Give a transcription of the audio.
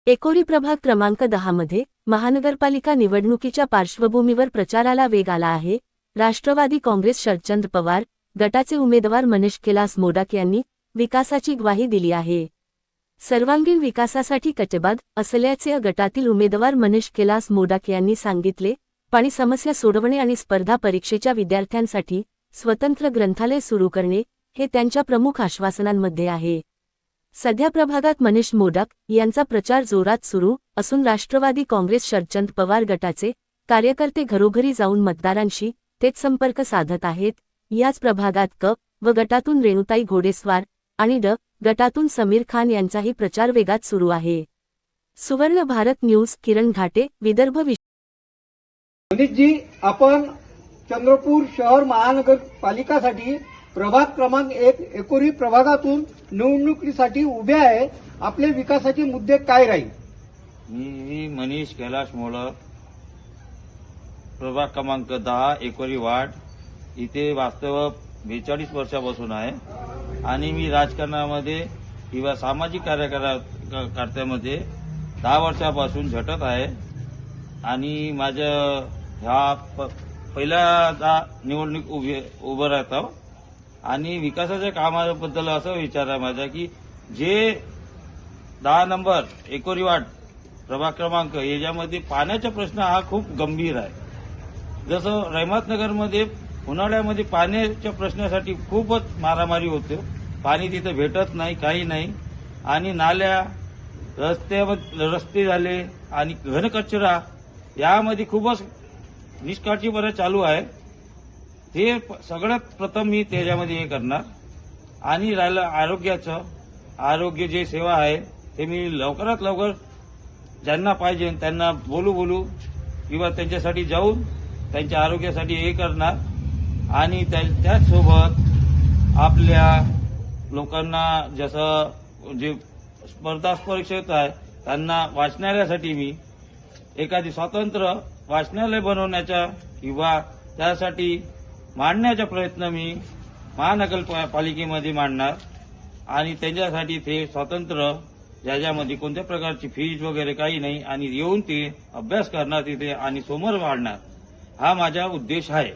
एकोरी प्रभाग क्रमांक 10 मध्ये महानगरपालिका निवडणुकीच्या पार्श्वभूमीवर प्रचाराला वेग आला आहे। राष्ट्रवादी काँग्रेस शरदचंद्र पवार गटाचे उमेदवार मनीष कैलास मोडक यांनी विकासाची ग्वाही दिली आहे। सर्वांगीण विकासासाठी कटिबद्ध असल्याचे गटातील उमेदवार मनीष कैलास मोडक यांनी सांगितले। पाणी समस्या सोडवणे आणि स्पर्धा परीक्षेच्या विद्यार्थ्यांसाठी स्वतंत्र ग्रंथालय सुरू करणे हे त्यांच्या प्रमुख आश्वासनांमध्ये आहे। सध्या प्रभागात मनीष मोडक यांचा प्रचार जोरात सुरू असून राष्ट्रवादी काँग्रेस शरदचंद्र पवार गटाचे कार्यकर्ते घरोघरी जाऊन मतदारांशी थेट संपर्क साधत आहेत। याच प्रभागात क व गटातून रेणुताई घोडेस्वार आणि ड गटातून समीर खान यांचाही प्रचार वेगात सुरू आहे। सुवर्ण भारत न्यूज किरण घाटे विदर्भ। मनीषजी, आपण चंद्रपूर शहर महानगरपालिकासाठी प्रभाग क्रमांक 1 एकोरी प्रभागातून निवडणुकीसाठी उभे आहे। आपले विकासाचे मुद्दे काय राहील? मी मनीष कैलास मोडक, प्रभाग क्रमांक 10 एकोरी वार्ड इथे वास्तव 42 वर्षापासून आहे आणि मी राजकारणामध्ये किंवा सामाजिक कार्यकर्त्यामध्ये 10 वर्षापासून झटत आहे आणि माझ्या ह्या पहिल्यांदा निवडणूक उभं राहतो आणि विकासाच्या कामाबद्दल असं विचार आहे माझा की जे 10 नंबर एकोरी वार्ड प्रभाग क्रमांक याच्यामध्ये पाण्याचा प्रश्न हा खूप गंभीर आहे। जसं रहमतनगरमध्ये उन्हाळ्यामध्ये पाण्याच्या प्रश्नासाठी खूपच मारामारी होते। पाणी तिथे भेटत नाही, काही नाही आणि नाल्या रस्ते झाले आणि घनकचरा यामध्ये खूपच निष्काळजीपणा चालू आहे। हे सगळ्यात प्रथम मी त्याच्यामध्ये हे करणार आणि राहिलं आरोग्य जे सेवा आहे ते मी लवकरात लवकर ज्यांना पाहिजे त्यांना बोलू किंवा त्यांच्यासाठी जाऊन त्यांच्या आरोग्यासाठी हे करणार आणि त्याचसोबत आपल्या लोकांना जसं जे स्पर्धा परीक्षेत आहे त्यांना वाचनालयासाठी मी एखादी स्वतंत्र वाचनालय बनवण्याचा किंवा त्यासाठी मांडण्याचा प्रयत्न मी महानगरपालिकेमध्ये मांडणार आणि त्यांच्यासाठी ते स्वतंत्र ज्याच्यामध्ये कोणत्या प्रकारची फीज वगैरे काही नाही आणि येऊन ते अभ्यास करणार तिथे आणि समोर वाढणार हा माझा उद्देश आहे।